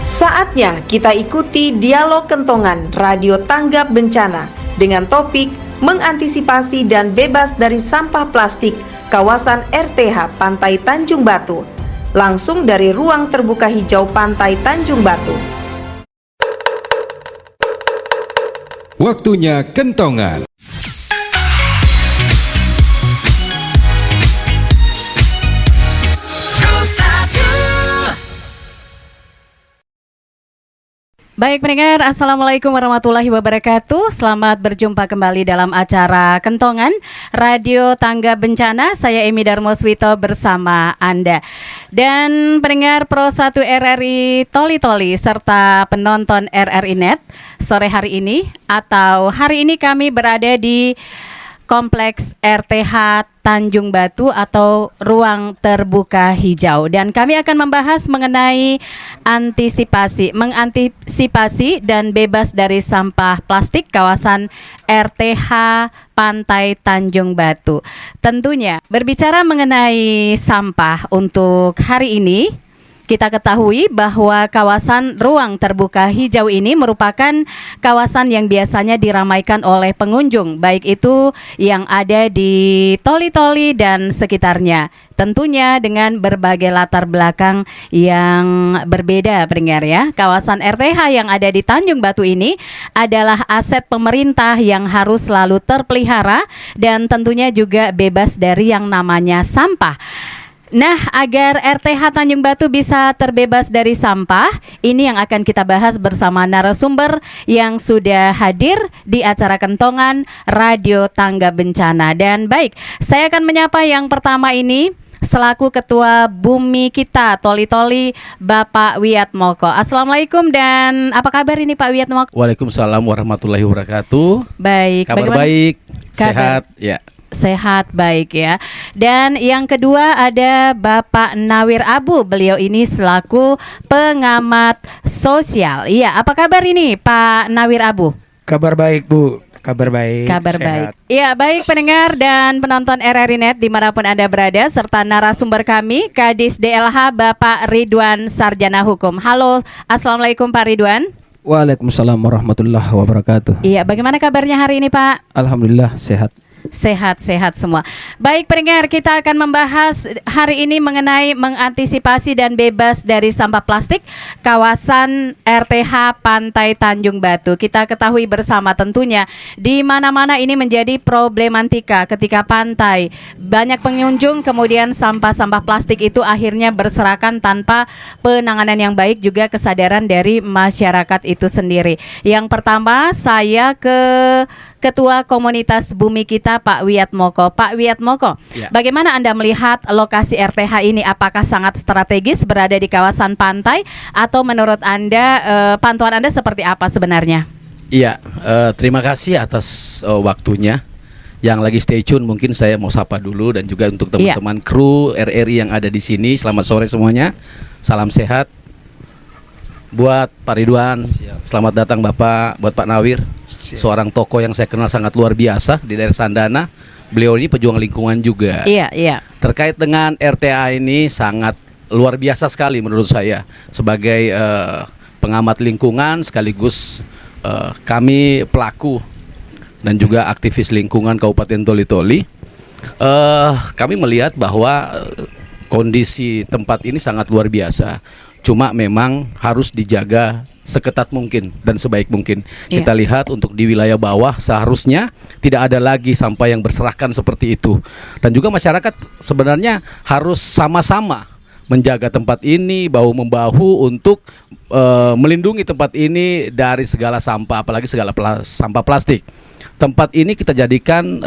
Saatnya kita ikuti dialog kentongan Radio Tanggap Bencana dengan topik mengantisipasi dan bebas dari sampah plastik kawasan RTH Pantai Tanjung Batu. Langsung dari ruang terbuka hijau Pantai Tanjung Batu. Waktunya kentongan. Baik pendengar, Assalamualaikum warahmatullahi wabarakatuh. Selamat berjumpa kembali dalam acara Kentongan Radio Tangga Bencana. Saya Emi Darmoswito bersama Anda. Dan pendengar Pro 1 RRI Toli-Toli serta penonton RRI Net, sore hari ini atau hari ini kami berada di Kompleks RTH Tanjung Batu atau Ruang Terbuka Hijau, dan kami akan membahas mengenai mengantisipasi dan bebas dari sampah plastik kawasan RTH Pantai Tanjung Batu. Tentunya berbicara mengenai sampah untuk hari ini, kita ketahui bahwa kawasan ruang terbuka hijau ini merupakan kawasan yang biasanya diramaikan oleh pengunjung, baik itu yang ada di Toli-Toli dan sekitarnya. Tentunya dengan berbagai latar belakang yang berbeda, pendengar ya. Kawasan RTH yang ada di Tanjung Batu ini adalah aset pemerintah yang harus selalu terpelihara dan tentunya juga bebas dari yang namanya sampah. Nah, agar RTH Tanjung Batu bisa terbebas dari sampah, ini yang akan kita bahas bersama narasumber yang sudah hadir di acara Kentongan Radio Tangga Bencana. Dan baik, saya akan menyapa yang pertama ini selaku Ketua Bumi Kita Toli-Toli, Bapak Wiatmoko. Assalamualaikum, dan apa kabar ini Pak Wiatmoko? Waalaikumsalam warahmatullahi wabarakatuh. Baik, kabar bagaimana? Baik, Kabar. Sehat ya. Sehat, baik ya. Dan yang kedua ada Bapak Nawir Abu. Beliau ini selaku pengamat sosial. Iya, apa kabar ini Pak Nawir Abu? Kabar baik Bu, kabar baik. Kabar sehat. baik. Iya, baik pendengar dan penonton RRI Net dimanapun Anda berada, serta narasumber kami Kadis DLH Bapak Ridwan Sarjana Hukum. Halo, Assalamualaikum Pak Ridwan. Waalaikumsalam warahmatullahi wabarakatuh. Iya, bagaimana kabarnya hari ini Pak? Alhamdulillah sehat. Sehat-sehat semua. Baik pendengar, kita akan membahas hari ini mengenai mengantisipasi dan bebas dari sampah plastik kawasan RTH Pantai Tanjung Batu. Kita ketahui bersama tentunya di mana-mana ini menjadi problematika ketika pantai banyak pengunjung, kemudian sampah-sampah plastik itu akhirnya berserakan tanpa penanganan yang baik, juga kesadaran dari masyarakat itu sendiri. Yang pertama saya ke Ketua Komunitas Bumi Kita Pak Wiatmoko. Pak Wiatmoko, ya. Bagaimana Anda melihat lokasi RTH ini? Apakah sangat strategis berada di kawasan pantai, atau menurut Anda pantauan Anda seperti apa sebenarnya? Iya, terima kasih atas waktunya. Yang lagi stay tune mungkin saya mau sapa dulu, dan juga untuk teman-teman kru RRI yang ada di sini. Selamat sore semuanya. Salam sehat. Buat Pak Ridwan, selamat datang Bapak. Buat Pak Nawir, seorang tokoh yang saya kenal sangat luar biasa di daerah Sandana. Beliau ini pejuang lingkungan juga. Iya, iya. Terkait dengan RTA ini sangat luar biasa sekali menurut saya. Sebagai pengamat lingkungan sekaligus kami pelaku dan juga aktivis lingkungan Kabupaten Toli-Toli, kami melihat bahwa kondisi tempat ini sangat luar biasa. Cuma memang harus dijaga seketat mungkin dan sebaik mungkin. Kita lihat untuk di wilayah bawah seharusnya tidak ada lagi sampah yang berserakan seperti itu. Dan juga masyarakat sebenarnya harus sama-sama menjaga tempat ini bahu-membahu untuk melindungi tempat ini dari segala sampah, apalagi segala sampah plastik. Tempat ini kita jadikan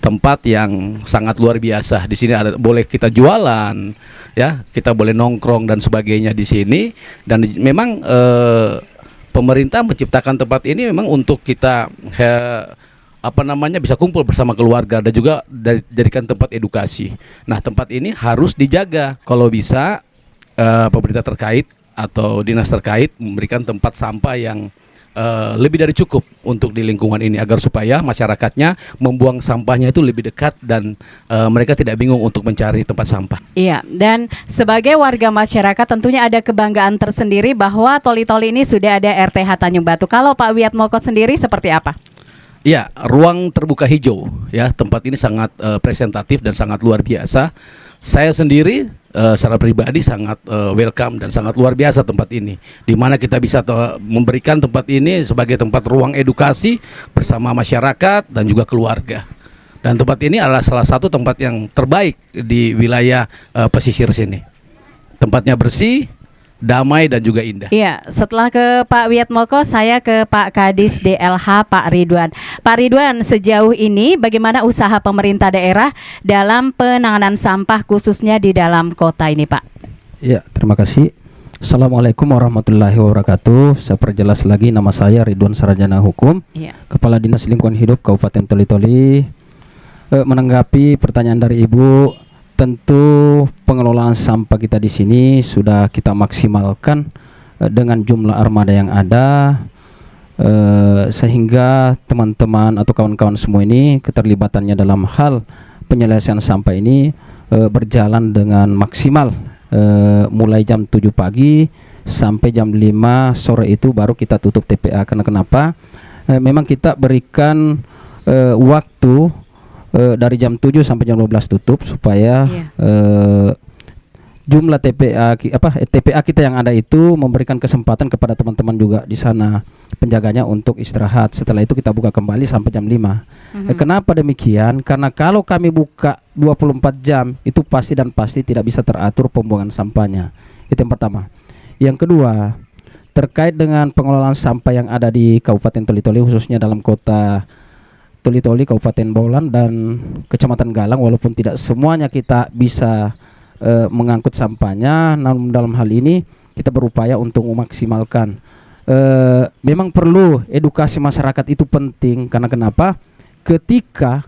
tempat yang sangat luar biasa. Di sini boleh kita jualan, ya, kita boleh nongkrong dan sebagainya di sini. Dan memang pemerintah menciptakan tempat ini memang untuk kita bisa kumpul bersama keluarga dan juga jadikan tempat edukasi. Nah, tempat ini harus dijaga. Kalau bisa pemerintah terkait atau dinas terkait memberikan tempat sampah yang lebih dari cukup untuk di lingkungan ini agar supaya masyarakatnya membuang sampahnya itu lebih dekat dan mereka tidak bingung untuk mencari tempat sampah. Iya, dan sebagai warga masyarakat tentunya ada kebanggaan tersendiri bahwa Toli-Toli ini sudah ada RTH Tanjung Batu. Kalau Pak Wiatmoko sendiri seperti apa? Ya, ruang terbuka hijau ya, tempat ini sangat presentatif dan sangat luar biasa. Saya sendiri secara pribadi sangat welcome dan sangat luar biasa tempat ini, di mana kita bisa memberikan tempat ini sebagai tempat ruang edukasi bersama masyarakat dan juga keluarga. Dan tempat ini adalah salah satu tempat yang terbaik di wilayah pesisir sini. Tempatnya bersih, damai dan juga indah. Iya, setelah ke Pak Wiatmoko, saya ke Pak Kadis DLH Pak Ridwan. Pak Ridwan, sejauh ini bagaimana usaha pemerintah daerah dalam penanganan sampah khususnya di dalam kota ini, Pak? Ya, terima kasih. Assalamualaikum warahmatullahi wabarakatuh. Saya perjelas lagi, nama saya Ridwan Sarjana Hukum, Kepala Dinas Lingkungan Hidup Kabupaten Toli-Toli. Menanggapi pertanyaan dari Ibu, tentu pengelolaan sampah kita di sini sudah kita maksimalkan dengan jumlah armada yang ada, sehingga teman-teman atau kawan-kawan semua ini keterlibatannya dalam hal penyelesaian sampah ini berjalan dengan maksimal, mulai jam 7 pagi sampai jam 5 sore itu baru kita tutup TPA. Karena kenapa? Memang kita berikan waktu dari jam 7 sampai jam 12 tutup supaya jumlah TPA kita yang ada itu memberikan kesempatan kepada teman-teman juga di sana penjaganya untuk istirahat. Setelah itu kita buka kembali sampai jam 5. Kenapa demikian? Karena kalau kami buka 24 jam itu pasti tidak bisa teratur pembuangan sampahnya. Itu yang pertama. Yang kedua, terkait dengan pengelolaan sampah yang ada di Kabupaten Toli-Toli, khususnya dalam kota Toli-Toli, Kabupaten Baulan dan Kecamatan Galang, walaupun tidak semuanya kita bisa mengangkut sampahnya, namun dalam hal ini kita berupaya untuk memaksimalkan. Memang perlu edukasi masyarakat itu penting, karena kenapa? Ketika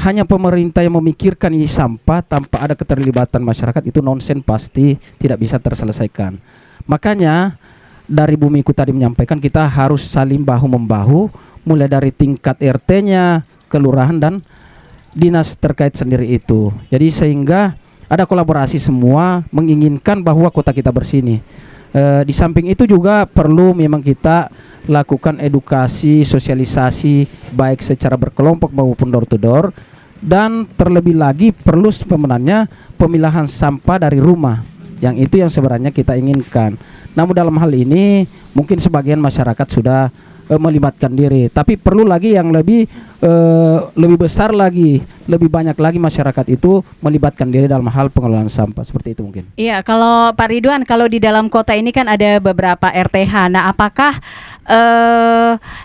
hanya pemerintah yang memikirkan ini sampah tanpa ada keterlibatan masyarakat, itu nonsen, pasti tidak bisa terselesaikan. Makanya dari Bumiku tadi menyampaikan kita harus saling bahu-membahu, mulai dari tingkat RT-nya, kelurahan dan dinas terkait sendiri itu. Jadi sehingga ada kolaborasi semua menginginkan bahwa kota kita bersih nih. Di samping itu juga perlu memang kita lakukan edukasi, sosialisasi baik secara berkelompok maupun door to door, dan terlebih lagi perlu sebenarnya pemilahan sampah dari rumah. Yang itu yang sebenarnya kita inginkan. Namun dalam hal ini mungkin sebagian masyarakat sudah melibatkan diri, tapi perlu lagi yang lebih besar lagi, lebih banyak lagi masyarakat itu melibatkan diri dalam hal pengelolaan sampah, seperti itu mungkin. Iya, kalau Pak Ridwan, kalau di dalam kota ini kan ada beberapa RTH. Nah, apakah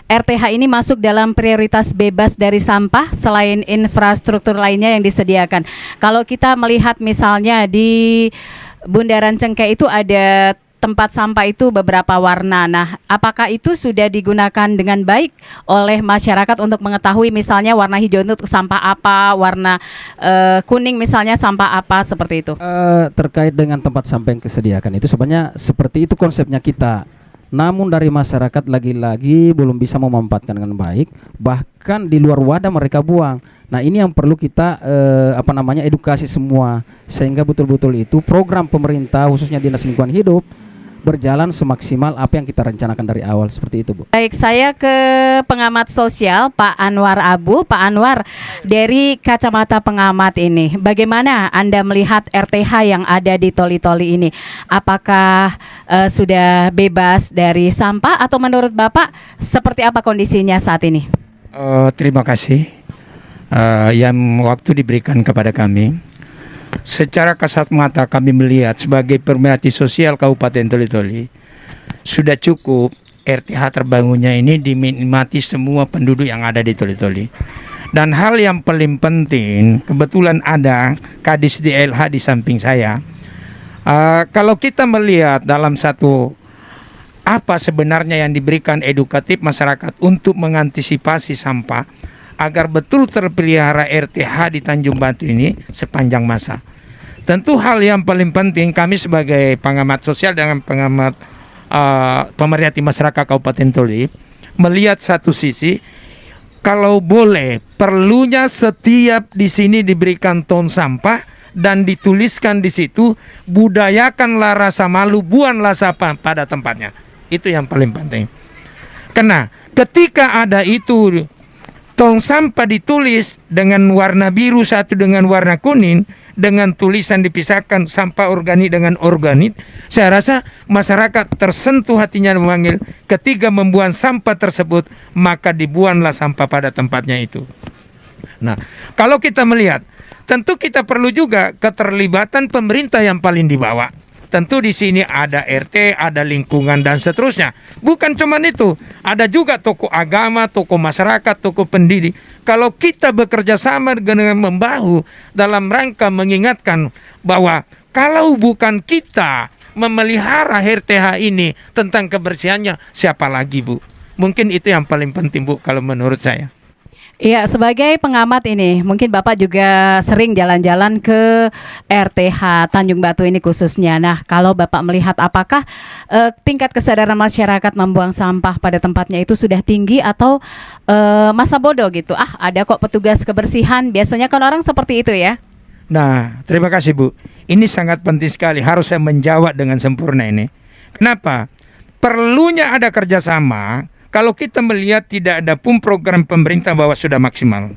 RTH ini masuk dalam prioritas bebas dari sampah selain infrastruktur lainnya yang disediakan? Kalau kita melihat misalnya di Bundaran Cengkeh itu ada tempat sampah itu beberapa warna. Nah, apakah itu sudah digunakan dengan baik oleh masyarakat untuk mengetahui misalnya warna hijau itu sampah apa, warna kuning misalnya sampah apa, seperti itu? Terkait dengan tempat sampah yang disediakan itu sebenarnya seperti itu konsepnya kita. Namun dari masyarakat lagi-lagi belum bisa memanfaatkan dengan baik, bahkan di luar wadah mereka buang. Nah, ini yang perlu kita edukasi semua, sehingga betul-betul itu program pemerintah khususnya Dinas Lingkungan Hidup berjalan semaksimal apa yang kita rencanakan dari awal, seperti itu, Bu. Baik, saya ke pengamat sosial Pak Anwar Abu. Pak Anwar, dari kacamata pengamat ini, bagaimana Anda melihat RTH yang ada di Toli-Toli ini? Apakah sudah bebas dari sampah atau menurut Bapak seperti apa kondisinya saat ini? Terima kasih yang waktu diberikan kepada kami. Secara kasat mata kami melihat sebagai pemerhati sosial Kabupaten Toli-Toli sudah cukup RTH terbangunnya ini dinikmati semua penduduk yang ada di Toli-Toli. Dan hal yang paling penting, kebetulan ada Kadis DLH di samping saya. Kalau kita melihat dalam satu apa sebenarnya yang diberikan edukatif masyarakat untuk mengantisipasi sampah agar betul terpelihara RTH di Tanjung Batu ini sepanjang masa. Tentu hal yang paling penting kami sebagai pengamat sosial dan pengamat pemerhati masyarakat Kabupaten Toli melihat satu sisi, kalau boleh perlunya setiap di sini diberikan tong sampah dan dituliskan di situ, budayakanlah rasa malu, buanglah sampah pada tempatnya. Itu yang paling penting. Karena ketika ada itu tong sampah ditulis dengan warna biru, satu dengan warna kuning, dengan tulisan dipisahkan sampah organik dengan organik, saya rasa masyarakat tersentuh hatinya memanggil, ketika membuang sampah tersebut maka dibuanglah sampah pada tempatnya itu. Nah, kalau kita melihat, tentu kita perlu juga keterlibatan pemerintah yang paling di bawah. Tentu di sini ada RT, ada lingkungan dan seterusnya. Bukan cuma itu, ada juga tokoh agama, tokoh masyarakat, tokoh pendidik. Kalau kita bekerja sama dengan membahu dalam rangka mengingatkan bahwa kalau bukan kita memelihara RTH ini tentang kebersihannya, siapa lagi, Bu? Mungkin itu yang paling penting, Bu, kalau menurut saya. Iya, sebagai pengamat ini, mungkin Bapak juga sering jalan-jalan ke RTH Tanjung Batu ini khususnya. Nah, kalau Bapak melihat apakah tingkat kesadaran masyarakat membuang sampah pada tempatnya itu sudah tinggi atau masa bodoh gitu? Ah, ada kok petugas kebersihan, biasanya kan orang seperti itu ya. Nah, terima kasih, Bu. Ini sangat penting sekali, harus saya menjawab dengan sempurna ini. Kenapa? Perlunya ada kerjasama. Kalau kita melihat tidak ada pun program pemerintah bahwa sudah maksimal,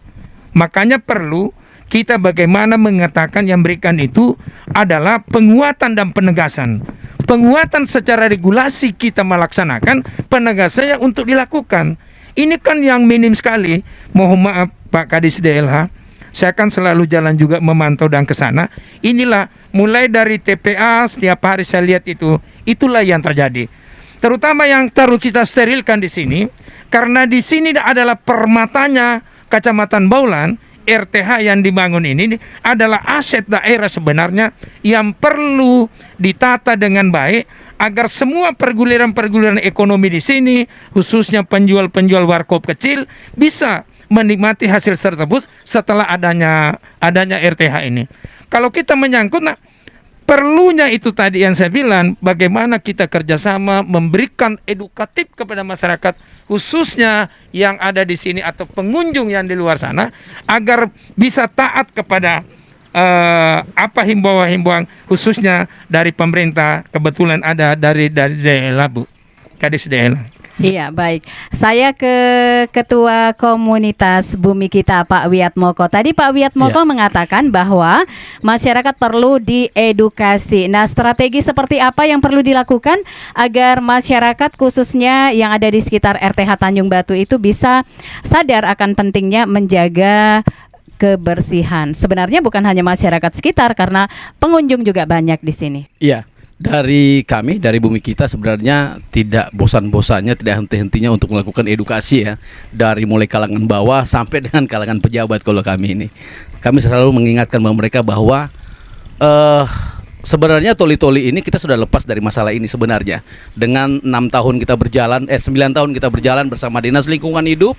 makanya perlu kita bagaimana mengatakan yang berikan itu adalah penguatan dan penegasan. Penguatan secara regulasi kita melaksanakan, penegasannya untuk dilakukan. Ini kan yang minim sekali. Mohon maaf Pak Kadis DLH, saya kan selalu jalan juga memantau dan ke sana. Inilah mulai dari TPA setiap hari saya lihat itu, itulah yang terjadi. Terutama yang terus kita sterilkan di sini, karena di sini adalah permatanya Kecamatan Baulan. RTH yang dibangun ini adalah aset daerah sebenarnya yang perlu ditata dengan baik agar semua perguliran-perguliran ekonomi di sini, khususnya penjual-penjual warkop kecil, bisa menikmati hasil tersebut setelah adanya RTH ini. Kalau kita menyangkut, perlunya itu tadi yang saya bilang, bagaimana kita kerjasama memberikan edukatif kepada masyarakat, khususnya yang ada di sini atau pengunjung yang di luar sana, agar bisa taat kepada himbauan-himbauan khususnya dari pemerintah. Kebetulan ada dari daerah, Bu, Kadis daerah. Iya, baik. Saya ke Ketua Komunitas Bumi Kita, Pak Wiatmoko. Tadi Pak Wiatmoko mengatakan bahwa masyarakat perlu diedukasi. Nah, strategi seperti apa yang perlu dilakukan agar masyarakat khususnya yang ada di sekitar RTH Tanjung Batu itu bisa sadar akan pentingnya menjaga kebersihan? Sebenarnya bukan hanya masyarakat sekitar, karena pengunjung juga banyak di sini. Iya. Dari kami, dari Bumi Kita sebenarnya tidak bosan-bosannya, tidak henti-hentinya untuk melakukan edukasi ya. Dari mulai kalangan bawah sampai dengan kalangan pejabat kalau kami ini. Kami selalu mengingatkan mereka bahwa sebenarnya toli-toli ini kita sudah lepas dari masalah ini sebenarnya. Dengan 9 tahun kita berjalan bersama Dinas Lingkungan Hidup,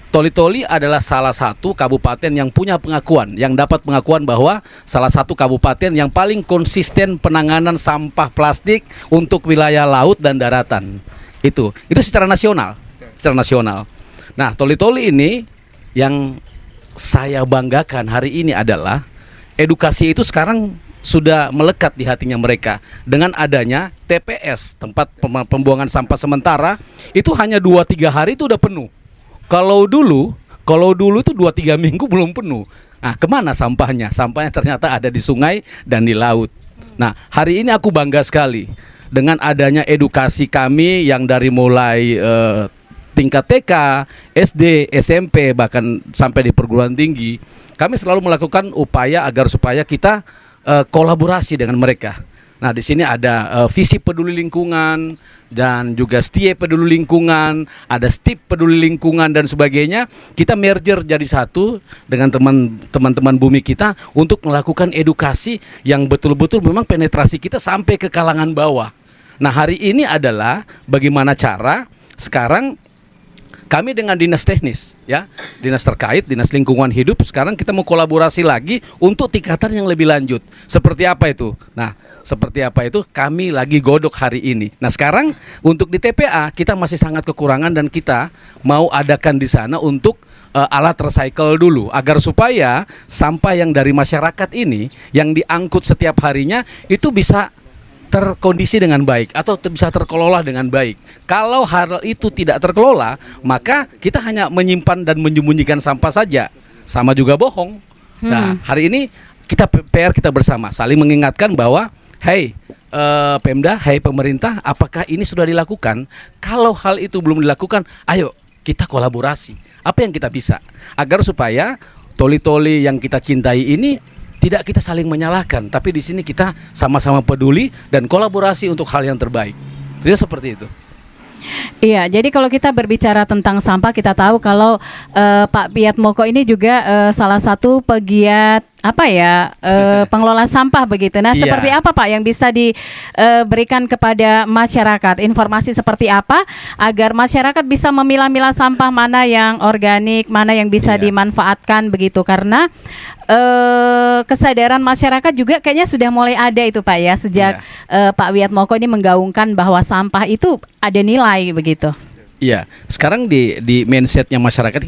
Toli-Toli adalah salah satu kabupaten yang punya pengakuan, yang dapat pengakuan bahwa salah satu kabupaten yang paling konsisten penanganan sampah plastik untuk wilayah laut dan daratan. Itu secara nasional, Nah, Toli-Toli ini yang saya banggakan hari ini adalah edukasi itu sekarang sudah melekat di hatinya mereka. Dengan adanya TPS, tempat pembuangan sampah sementara, itu hanya 2-3 hari itu udah penuh. Kalau dulu itu 2-3 minggu belum penuh. Nah, kemana sampahnya? Sampahnya ternyata ada di sungai dan di laut. Nah, hari ini aku bangga sekali dengan adanya edukasi kami yang dari mulai tingkat TK, SD, SMP, bahkan sampai di perguruan tinggi. Kami selalu melakukan upaya agar supaya kita kolaborasi dengan mereka. Nah, di sini ada visi peduli lingkungan dan juga STIE peduli lingkungan, ada STIP peduli lingkungan dan sebagainya. Kita merger jadi satu dengan teman-teman Bumi Kita untuk melakukan edukasi yang betul-betul memang penetrasi kita sampai ke kalangan bawah. Nah, hari ini adalah bagaimana cara sekarang kami dengan dinas teknis, ya, dinas terkait, dinas lingkungan hidup, sekarang kita mau kolaborasi lagi untuk tingkatan yang lebih lanjut. Seperti apa itu? Nah, seperti apa itu kami lagi godok hari ini. Nah, sekarang untuk di TPA kita masih sangat kekurangan dan kita mau adakan di sana untuk alat recycle dulu agar supaya sampah yang dari masyarakat ini yang diangkut setiap harinya itu bisa terkondisi dengan baik atau bisa terkelola dengan baik. Kalau hal itu tidak terkelola, maka kita hanya menyimpan dan menyembunyikan sampah saja. Sama juga bohong. Nah, hari ini PR kita bersama saling mengingatkan bahwa hey Pemda, hey pemerintah, apakah ini sudah dilakukan? Kalau hal itu belum dilakukan, ayo kita kolaborasi. Apa yang kita bisa agar supaya toli-toli yang kita cintai ini tidak kita saling menyalahkan, tapi di sini kita sama-sama peduli dan kolaborasi untuk hal yang terbaik. Jadi seperti itu. Iya, jadi kalau kita berbicara tentang sampah, kita tahu kalau Pak Wiatmoko ini juga salah satu pegiat pengelola sampah begitu. Nah, seperti apa Pak yang bisa diberikan kepada masyarakat? Informasi seperti apa agar masyarakat bisa memilah-milah sampah mana yang organik, mana yang bisa dimanfaatkan begitu? Karena kesadaran masyarakat juga kayaknya sudah mulai ada itu Pak ya, sejak Pak Wiatmoko ini menggaungkan bahwa sampah itu ada nilai begitu. Iya, sekarang di mindsetnya masyarakat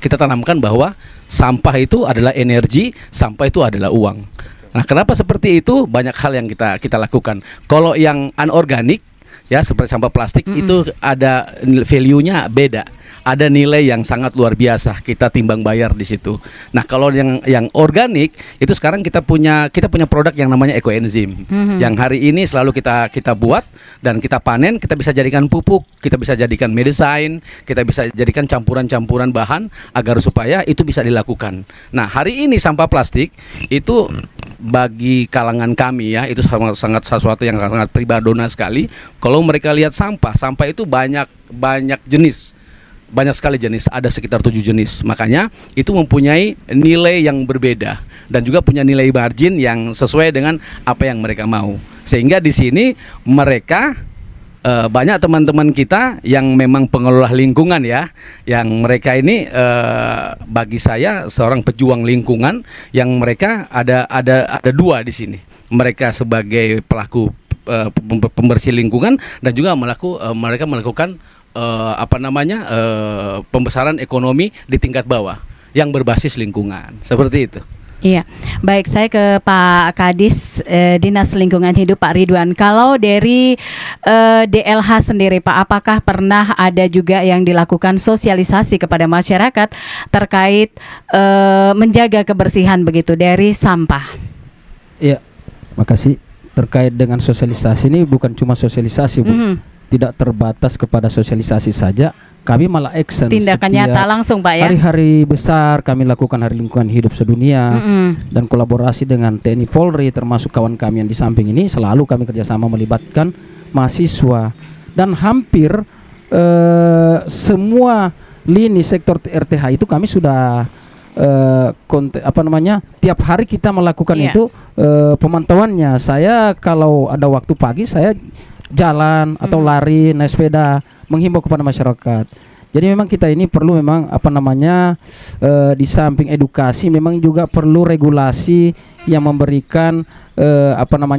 kita tanamkan bahwa sampah itu adalah energi, sampah itu adalah uang. Nah, kenapa seperti itu? Banyak hal yang kita lakukan. Kalau yang anorganik, ya seperti sampah plastik itu ada value-nya beda. Ada nilai yang sangat luar biasa kita timbang bayar di situ. Nah, kalau yang organik itu sekarang kita punya produk yang namanya ekoenzim. Yang hari ini selalu kita buat dan kita panen, kita bisa jadikan pupuk, kita bisa jadikan medicine, kita bisa jadikan campuran-campuran bahan agar supaya itu bisa dilakukan. Nah, hari ini sampah plastik itu bagi kalangan kami ya, itu sangat sesuatu yang sangat pribadona sekali. Kalau mereka lihat sampah itu banyak jenis. Banyak sekali jenis, ada sekitar 7 jenis. Makanya itu mempunyai nilai yang berbeda dan juga punya nilai margin yang sesuai dengan apa yang mereka mau. Sehingga di sini mereka banyak teman-teman kita yang memang pengelola lingkungan ya, yang mereka ini bagi saya seorang pejuang lingkungan yang mereka ada dua di sini. Mereka sebagai pelaku pembersih lingkungan dan juga mereka melakukan pembesaran ekonomi di tingkat bawah yang berbasis lingkungan, seperti itu. Iya, baik, saya ke Pak Kadis Dinas Lingkungan Hidup Pak Ridwan. Kalau dari DLH sendiri Pak, apakah pernah ada juga yang dilakukan sosialisasi kepada masyarakat terkait menjaga kebersihan begitu dari sampah? Iya, makasih. Terkait dengan sosialisasi ini bukan cuma sosialisasi Bu, tidak terbatas kepada sosialisasi saja. Kami malah action tindakan nyata langsung Pak ya. Hari-hari besar kami lakukan Hari Lingkungan Hidup Sedunia dan kolaborasi dengan TNI Polri termasuk kawan kami yang di samping ini selalu kami kerjasama melibatkan mahasiswa dan hampir semua lini sektor RTH itu kami sudah tiap hari kita melakukan itu pemantauannya. Saya kalau ada waktu pagi saya jalan atau lari, naik sepeda, menghimbau kepada masyarakat. Jadi memang kita ini perlu memang di samping edukasi memang juga perlu regulasi yang memberikan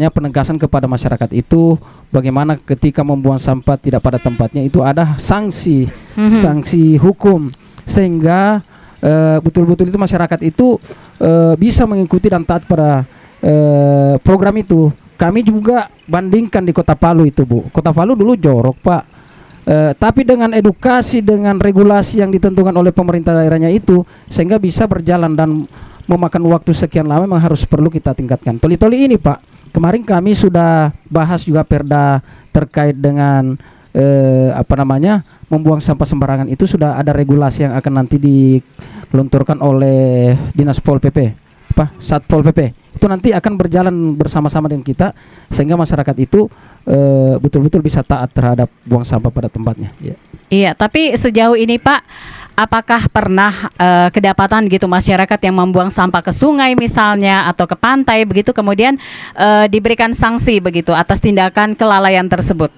penegasan kepada masyarakat itu bagaimana ketika membuang sampah tidak pada tempatnya itu ada sanksi hukum sehingga betul-betul itu masyarakat itu bisa mengikuti dan taat pada program itu. Kami juga bandingkan di Kota Palu itu Bu. Kota Palu dulu jorok Pak. Tapi dengan edukasi, dengan regulasi yang ditentukan oleh pemerintah daerahnya itu sehingga bisa berjalan dan memakan waktu sekian lama memang harus perlu kita tingkatkan. Toli-toli ini Pak, kemarin kami sudah bahas juga perda terkait dengan membuang sampah sembarangan itu sudah ada regulasi yang akan nanti digelontorkan oleh Dinas Pol PP. Satpol PP itu nanti akan berjalan bersama-sama dengan kita sehingga masyarakat itu betul-betul bisa taat terhadap buang sampah pada tempatnya. Iya, tapi sejauh ini Pak, apakah pernah kedapatan gitu masyarakat yang membuang sampah ke sungai misalnya atau ke pantai begitu kemudian diberikan sanksi begitu atas tindakan kelalaian tersebut?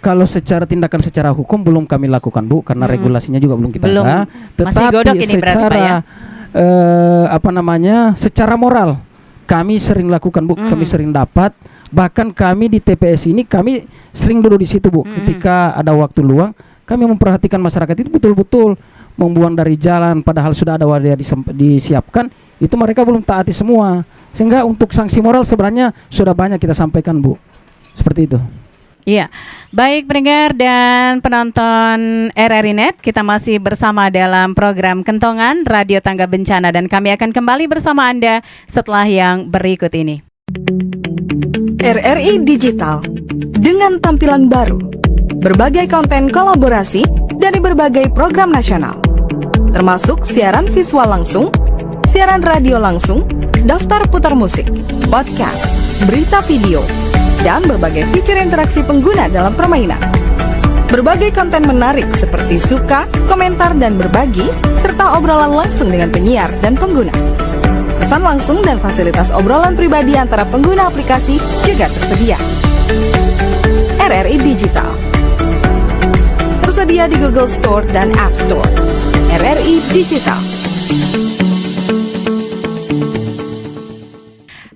Kalau secara tindakan secara hukum belum kami lakukan, Bu, karena regulasinya juga belum kita Belum. ada. Masih godok ini berarti, Pak, ya? Secara moral kami sering lakukan, Bu. Kami sering dapat. Bahkan kami di TPS ini kami sering duduk di situ, Bu. Ketika ada waktu luang, kami memperhatikan masyarakat itu betul-betul membuang dari jalan, padahal sudah ada wadah disiapkan. Itu mereka belum taati semua. Sehingga untuk sanksi moral sebenarnya sudah banyak kita sampaikan, Bu. Seperti itu. Iya, baik pendengar dan penonton RRI Net, kita masih bersama dalam program Kentongan Radio Tangga Bencana dan kami akan kembali bersama Anda setelah yang berikut ini. RRI Digital dengan tampilan baru, berbagai konten kolaborasi dari berbagai program nasional, termasuk siaran visual langsung, siaran radio langsung, daftar putar musik, podcast, berita video, dan berbagai fitur interaksi pengguna dalam permainan. Berbagai konten menarik seperti suka, komentar, dan berbagi, serta obrolan langsung dengan penyiar dan pengguna. Pesan langsung dan fasilitas obrolan pribadi antara pengguna aplikasi juga tersedia. RRI Digital tersedia di Google Store dan App Store. RRI Digital.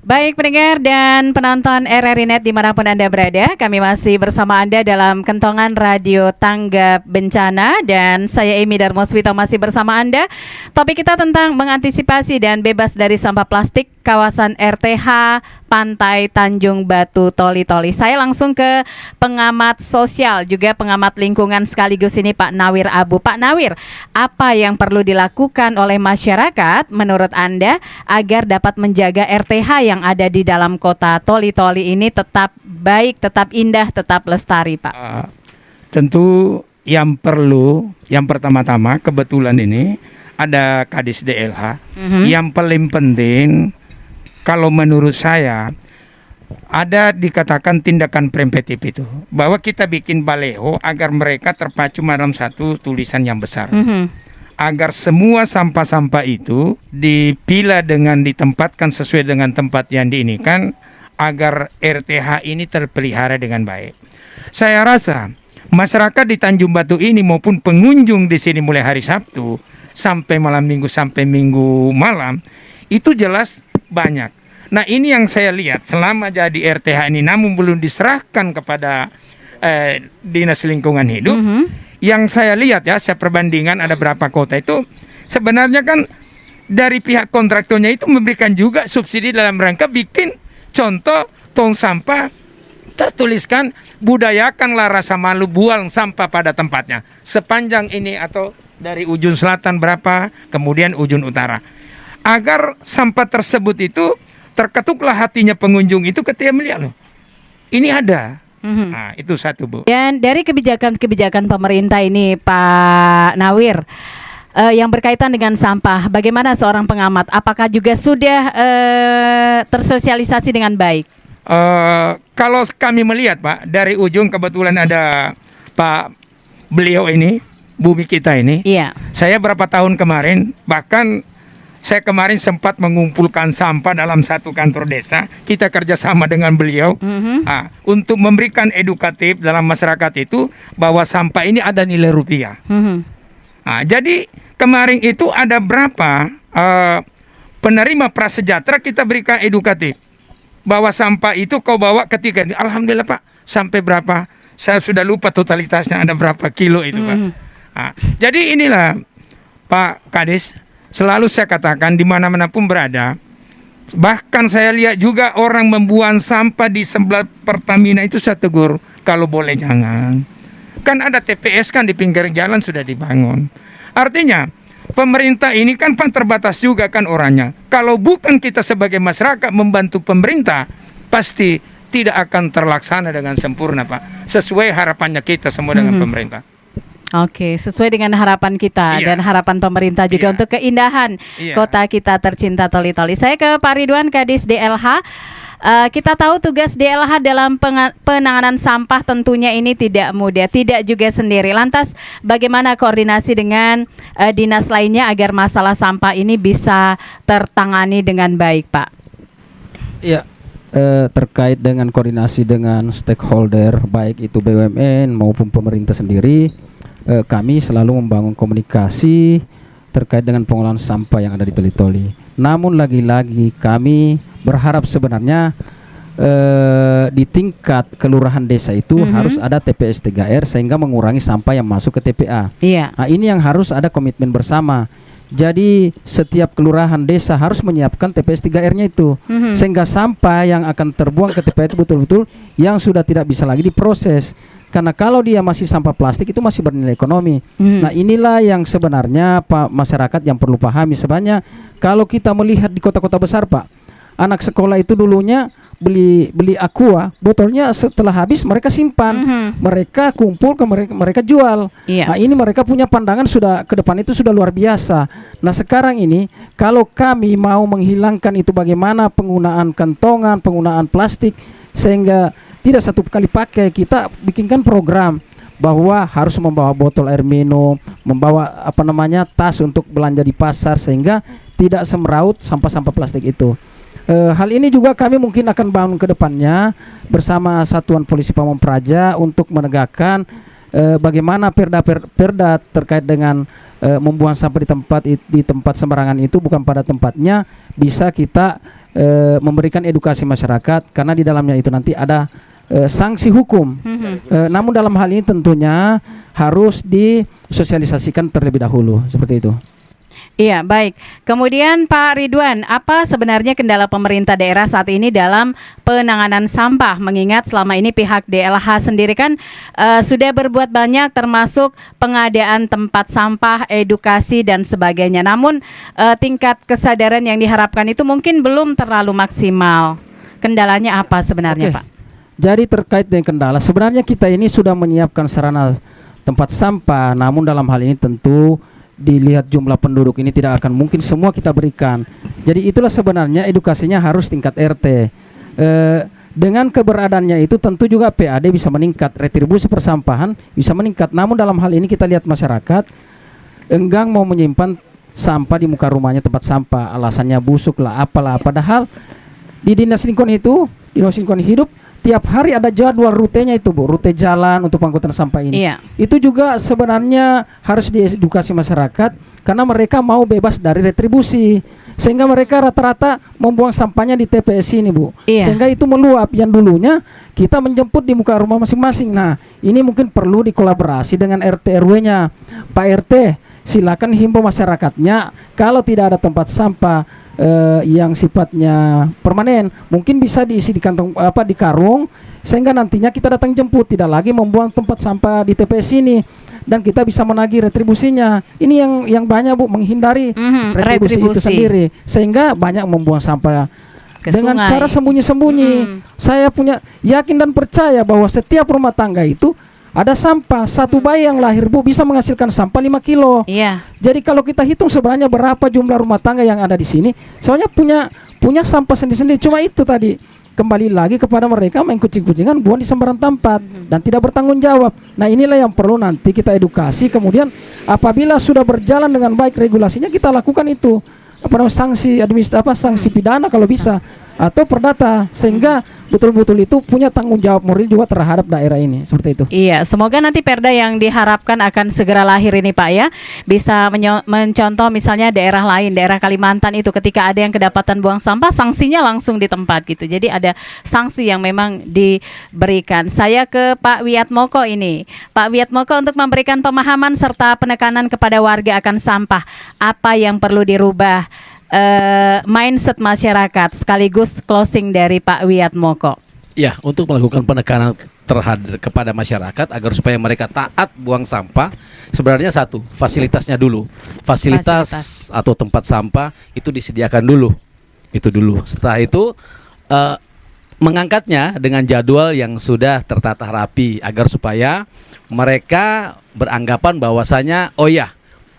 Baik pendengar dan penonton RRI Net dimanapun Anda berada, kami masih bersama Anda dalam Kentongan Radio Tanggap Bencana dan saya Emi Darmoswito masih bersama Anda. Topik kita tentang mengantisipasi dan bebas dari sampah plastik kawasan RTH Pantai Tanjung Batu Toli-Toli. Saya langsung ke pengamat sosial juga pengamat lingkungan sekaligus ini Pak Nawir Abu. Pak Nawir, apa yang perlu dilakukan oleh masyarakat menurut Anda agar dapat menjaga RTH yang ada di dalam kota Toli-Toli ini tetap baik, tetap indah, tetap lestari, Pak? Tentu yang perlu, yang pertama-tama kebetulan ini ada Kadis DLH. Yang paling penting kalau menurut saya ada dikatakan tindakan preventif itu, bahwa kita bikin baleho agar mereka terpacu dalam satu tulisan yang besar. Agar semua sampah-sampah itu dipilah dengan ditempatkan sesuai dengan tempat yang diinikan, agar RTH ini terpelihara dengan baik. Saya rasa masyarakat di Tanjung Batu ini maupun pengunjung di sini mulai hari Sabtu sampai malam Minggu sampai Minggu malam itu jelas banyak. Nah ini yang saya lihat selama jadi RTH ini namun belum diserahkan kepada Dinas Lingkungan Hidup. Yang saya lihat ya, saya perbandingan ada berapa kota itu sebenarnya kan dari pihak kontraktornya itu memberikan juga subsidi dalam rangka bikin contoh tong sampah tertuliskan budayakanlah rasa malu buang sampah pada tempatnya sepanjang ini atau dari ujung selatan berapa kemudian ujung utara, agar sampah tersebut itu terketuklah hatinya pengunjung itu ketika melihat loh ini ada. Nah, itu satu, Bu. Dan dari kebijakan-kebijakan pemerintah ini, Pak Nawir, yang berkaitan dengan sampah, bagaimana seorang pengamat? Apakah juga sudah tersosialisasi dengan baik? Kalau kami melihat, Pak, dari ujung kebetulan ada Pak beliau ini, bumi kita ini. Iya. Saya berapa tahun kemarin, bahkan saya kemarin sempat mengumpulkan sampah dalam satu kantor desa. Kita kerjasama dengan beliau untuk memberikan edukatif dalam masyarakat itu bahwa sampah ini ada nilai rupiah. Jadi kemarin itu ada berapa penerima prasejahtera kita berikan edukatif bahwa sampah itu kau bawa ketika ini. Alhamdulillah Pak, sampai berapa? Saya sudah lupa totalitasnya ada berapa kilo itu Pak. Jadi inilah Pak Kadis. Selalu saya katakan di mana-mana pun berada. Bahkan saya lihat juga orang membuang sampah di sebelah Pertamina itu saya tegur, kalau boleh jangan. Kan ada TPS kan di pinggir jalan sudah dibangun. Artinya pemerintah ini kan terbatas juga kan orangnya. Kalau bukan kita sebagai masyarakat membantu pemerintah, pasti tidak akan terlaksana dengan sempurna Pak. Sesuai harapannya kita semua dengan pemerintah. Oke, sesuai dengan harapan kita dan harapan pemerintah juga untuk keindahan kota kita tercinta Toli-Toli. Saya ke Pak Ridwan, Kadis DLH. Kita tahu tugas DLH dalam penanganan sampah tentunya ini tidak mudah, tidak juga sendiri. Lantas bagaimana koordinasi dengan dinas lainnya agar masalah sampah ini bisa tertangani dengan baik, Pak? Ya, terkait dengan koordinasi dengan stakeholder baik itu BUMN maupun pemerintah sendiri, kami selalu membangun komunikasi terkait dengan pengolahan sampah yang ada di Toli-Toli. Namun lagi-lagi kami berharap sebenarnya di tingkat kelurahan desa itu harus ada TPS 3R sehingga mengurangi sampah yang masuk ke TPA. Iya. Nah, ini yang harus ada komitmen bersama. Jadi setiap kelurahan desa harus menyiapkan TPS 3R-nya itu, sehingga sampah yang akan terbuang ke TPA itu betul-betul yang sudah tidak bisa lagi diproses. Karena kalau dia masih sampah plastik itu masih bernilai ekonomi. Nah, inilah yang sebenarnya Pak masyarakat yang perlu pahami. Sebenarnya kalau kita melihat di kota-kota besar, Pak, anak sekolah itu dulunya beli aqua, botolnya setelah habis mereka simpan, mereka kumpul ke mereka jual. Nah, ini mereka punya pandangan sudah ke depan itu sudah luar biasa. Nah, sekarang ini kalau kami mau menghilangkan itu bagaimana penggunaan kantongan, penggunaan plastik sehingga tidak satu kali pakai, kita bikinkan program bahwa harus membawa botol air minum, membawa tas untuk belanja di pasar sehingga tidak semeraut sampah-sampah plastik itu. Hal ini juga kami mungkin akan bangun ke depannya bersama Satuan Polisi Pamong Praja untuk menegakkan bagaimana perda terkait dengan membuang sampah di tempat sembarangan itu bukan pada tempatnya, bisa kita memberikan edukasi masyarakat karena di dalamnya itu nanti ada sanksi hukum. Namun dalam hal ini tentunya harus disosialisasikan terlebih dahulu seperti itu. Iya, baik. Kemudian Pak Ridwan, apa sebenarnya kendala pemerintah daerah saat ini dalam penanganan sampah? Mengingat selama ini pihak DLH sendiri kan sudah berbuat banyak termasuk pengadaan tempat sampah, edukasi dan sebagainya. Namun tingkat kesadaran yang diharapkan itu mungkin belum terlalu maksimal. Kendalanya apa sebenarnya, Pak? Jadi terkait dengan kendala, sebenarnya kita ini sudah menyiapkan sarana tempat sampah, namun dalam hal ini tentu dilihat jumlah penduduk ini tidak akan mungkin semua kita berikan. Jadi itulah sebenarnya edukasinya harus tingkat RT. Dengan keberadaannya itu tentu juga PAD bisa meningkat, retribusi persampahan bisa meningkat. Namun dalam hal ini kita lihat masyarakat enggan mau menyimpan sampah di muka rumahnya tempat sampah, alasannya busuk lah, apalah. Padahal di Dinas Lingkungan Hidup tiap hari ada jadwal rutenya itu, Bu, rute jalan untuk pengangkutan sampah ini. Iya. Itu juga sebenarnya harus diedukasi masyarakat karena mereka mau bebas dari retribusi. Sehingga mereka rata-rata membuang sampahnya di TPS ini, Bu. Iya. Sehingga itu meluap yang dulunya kita menjemput di muka rumah masing-masing. Nah, ini mungkin perlu dikolaborasi dengan RT RW-nya. Pak RT, silakan himbau masyarakatnya kalau tidak ada tempat sampah yang sifatnya permanen, mungkin bisa diisi di kantong di karung sehingga nantinya kita datang jemput, tidak lagi membuang tempat sampah di TPS ini dan kita bisa menagih retribusinya. Ini yang banyak, Bu, menghindari retribusi itu sendiri sehingga banyak membuang sampah dengan sungai. Cara sembunyi-sembunyi. Saya punya yakin dan percaya bahwa setiap rumah tangga itu ada sampah. Satu bayi yang lahir, Bu, bisa menghasilkan sampah 5 kilo. Iya. Jadi kalau kita hitung sebenarnya berapa jumlah rumah tangga yang ada di sini, soalnya punya sampah sendiri-sendiri. Cuma itu tadi kembali lagi kepada mereka main kucing-kucingan buang di sembarang tempat dan tidak bertanggung jawab. Nah, inilah yang perlu nanti kita edukasi. Kemudian apabila sudah berjalan dengan baik regulasinya, kita lakukan itu sanksi sanksi pidana kalau bisa atau perdata sehingga betul-betul itu punya tanggung jawab moral juga terhadap daerah ini, seperti itu. Iya, semoga nanti perda yang diharapkan akan segera lahir ini, Pak, ya, bisa mencontoh misalnya daerah lain, daerah Kalimantan itu ketika ada yang kedapatan buang sampah, sanksinya langsung di tempat gitu. Jadi ada sanksi yang memang diberikan. Saya ke Pak Wiatmoko ini. Pak Wiatmoko, untuk memberikan pemahaman serta penekanan kepada warga akan sampah, apa yang perlu dirubah mindset masyarakat, sekaligus closing dari Pak Wiatmoko. Ya, untuk melakukan penekanan kepada masyarakat agar supaya mereka taat buang sampah, sebenarnya satu, fasilitasnya dulu. Fasilitas atau tempat sampah itu disediakan dulu. Itu dulu. Setelah itu mengangkatnya dengan jadwal yang sudah tertata rapi agar supaya mereka beranggapan bahwasanya oh ya,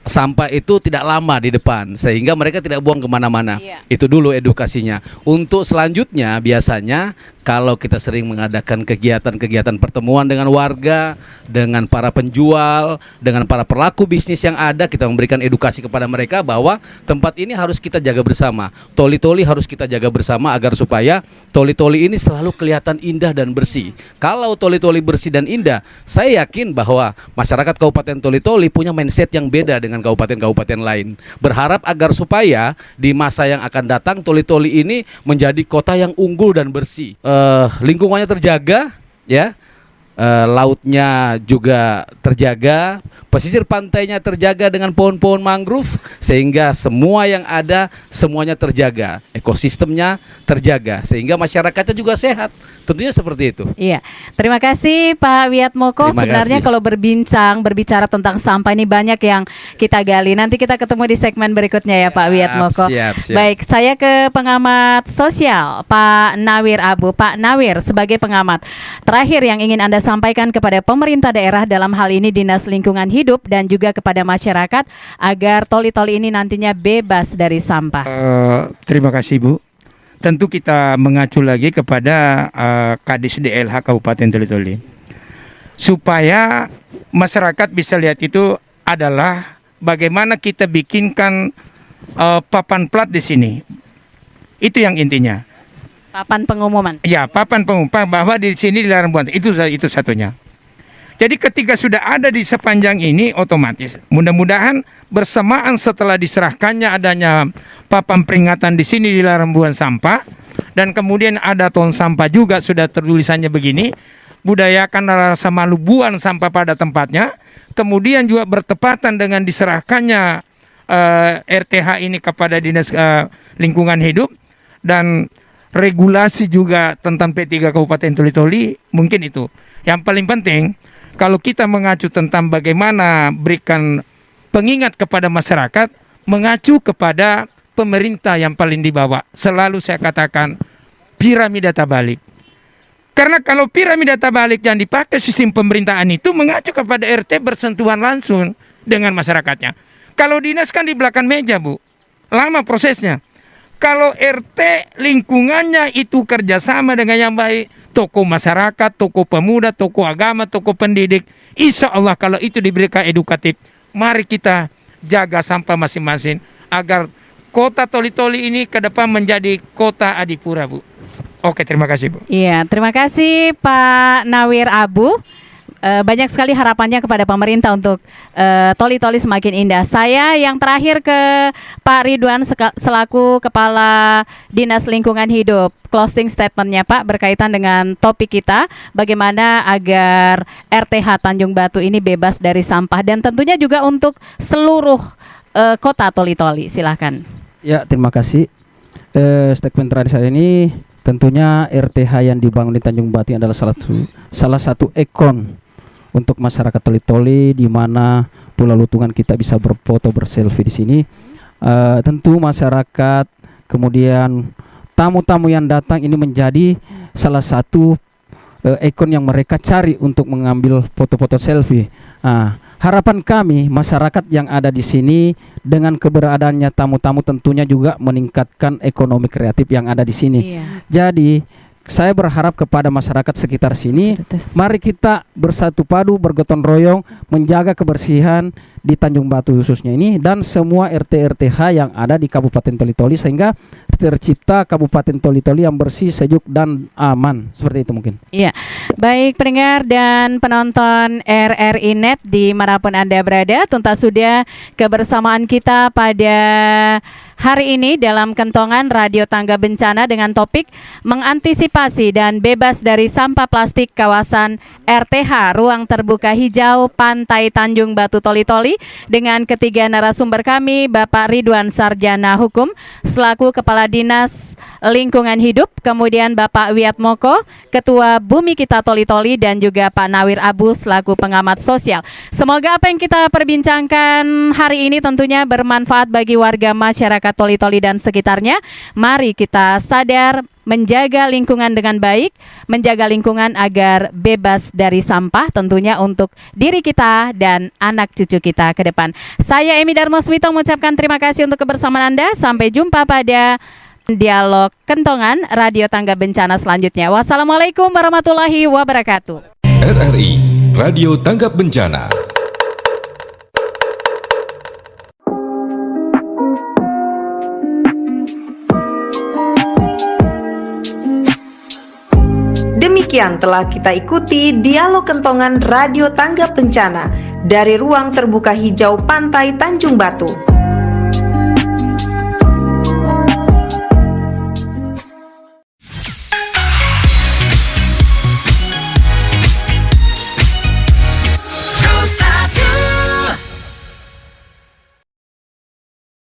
sampah itu tidak lama di depan sehingga mereka tidak buang kemana-mana. Iya. Itu dulu edukasinya. Untuk selanjutnya biasanya kalau kita sering mengadakan kegiatan-kegiatan pertemuan dengan warga, dengan para penjual, dengan para pelaku bisnis yang ada, kita memberikan edukasi kepada mereka bahwa tempat ini harus kita jaga bersama. Toli-toli harus kita jaga bersama agar supaya toli-toli ini selalu kelihatan indah dan bersih. Kalau toli-toli bersih dan indah, saya yakin bahwa masyarakat Kabupaten Toli-Toli punya mindset yang beda dengan kabupaten-kabupaten lain. Berharap agar supaya di masa yang akan datang Toli-Toli ini menjadi kota yang unggul dan bersih. Lingkungannya terjaga, ya, lautnya juga terjaga, pesisir pantainya terjaga dengan pohon-pohon mangrove, sehingga semua yang ada semuanya terjaga, ekosistemnya terjaga, sehingga masyarakatnya juga sehat. Tentunya seperti itu. Iya, terima kasih Pak Wiatmoko. Terima Sebenarnya kasih. kalau berbicara tentang sampah ini banyak yang kita gali. Nanti kita ketemu di segmen berikutnya ya Pak Wiatmoko. Siap. Baik, saya ke pengamat sosial Pak Nawir Abu. Pak Nawir, sebagai pengamat, terakhir yang ingin Anda sampaikan kepada pemerintah daerah, dalam hal ini Dinas Lingkungan Hidup, dan juga kepada masyarakat agar toli-toli ini nantinya bebas dari sampah. Terima kasih Bu. Tentu kita mengacu lagi kepada Kadis DLH Kabupaten Toli-Toli supaya masyarakat bisa lihat itu adalah bagaimana kita bikinkan papan plat di sini. Itu yang intinya. Papan pengumuman. Ya, papan pengumpan bahwa di sini dilarang buang. Itu satunya. Jadi ketika sudah ada di sepanjang ini, otomatis mudah-mudahan bersamaan setelah diserahkannya adanya papan peringatan di sini dilarang buang sampah, dan kemudian ada tong sampah juga sudah tertulisannya begini, budayakan rasa malu buang sampah pada tempatnya. Kemudian juga bertepatan dengan diserahkannya RTH ini kepada Dinas Lingkungan Hidup, dan regulasi juga tentang P3 Kabupaten Toli-Toli, mungkin itu. Yang paling penting, kalau kita mengacu tentang bagaimana berikan pengingat kepada masyarakat, mengacu kepada pemerintah yang paling di bawah. Selalu saya katakan piramida tabalik. Karena kalau piramida tabalik yang dipakai sistem pemerintahan itu mengacu kepada RT bersentuhan langsung dengan masyarakatnya. Kalau dinas kan di belakang meja Bu, lama prosesnya. Kalau RT lingkungannya itu kerjasama dengan yang baik, tokoh masyarakat, tokoh pemuda, tokoh agama, tokoh pendidik, insya Allah kalau itu diberikan edukatif, mari kita jaga sampah masing-masing agar kota Toli-Toli ini ke depan menjadi kota adipura Bu. Oke, terima kasih Bu. Iya, terima kasih Pak Nawir Abu. Banyak sekali harapannya kepada pemerintah untuk Toli-Toli semakin indah. Saya yang terakhir ke Pak Ridwan selaku Kepala Dinas Lingkungan Hidup. Closing statementnya Pak berkaitan dengan topik kita, bagaimana agar RTH Tanjung Batu ini bebas dari sampah, dan tentunya juga untuk seluruh kota Toli-Toli. Silahkan. Ya, terima kasih. Statement terakhir saya ini tentunya RTH yang dibangun di Tanjung Batu adalah salah satu ikon untuk masyarakat Toli-Toli, di mana Pulau Lutungan kita bisa berfoto berselfie di sini. Tentu masyarakat, kemudian tamu-tamu yang datang ini menjadi salah satu ikon yang mereka cari untuk mengambil foto-foto selfie. Harapan kami masyarakat yang ada di sini dengan keberadaannya tamu-tamu tentunya juga meningkatkan ekonomi kreatif yang ada di sini. Iya. Jadi saya berharap kepada masyarakat sekitar sini, mari kita bersatu padu, bergotong royong, menjaga kebersihan di Tanjung Batu khususnya ini, dan semua RT-RTH yang ada di Kabupaten Toli-Toli, sehingga tercipta Kabupaten Toli-Toli yang bersih, sejuk, dan aman. Seperti itu mungkin. Iya, baik pendengar dan penonton RRI Net dimanapun Anda berada, tuntas sudah kebersamaan kita pada hari ini dalam kentongan Radio Tangga Bencana dengan topik mengantisipasi dan bebas dari sampah plastik kawasan RTH Ruang Terbuka Hijau Pantai Tanjung Batu Toli-Toli, dengan ketiga narasumber kami, Bapak Ridwan Sarjana Hukum selaku Kepala Dinas Lingkungan Hidup, kemudian Bapak Wiatmoko, Ketua Bumi Kita Toli-Toli, dan juga Pak Nawir Abu selaku pengamat sosial. Semoga apa yang kita perbincangkan hari ini tentunya bermanfaat bagi warga masyarakat Toli-Toli dan sekitarnya. Mari kita sadar, menjaga lingkungan dengan baik, menjaga lingkungan agar bebas dari sampah tentunya untuk diri kita dan anak cucu kita ke depan. Saya Emi Darmosmito mengucapkan terima kasih untuk kebersamaan Anda. Sampai jumpa pada Dialog Kentongan Radio Tangga Bencana selanjutnya. Wassalamualaikum warahmatullahi wabarakatuh. RRI Radio Tanggap Bencana. Demikian telah kita ikuti Dialog Kentongan Radio Tanggap Bencana dari Ruang Terbuka Hijau Pantai Tanjung Batu.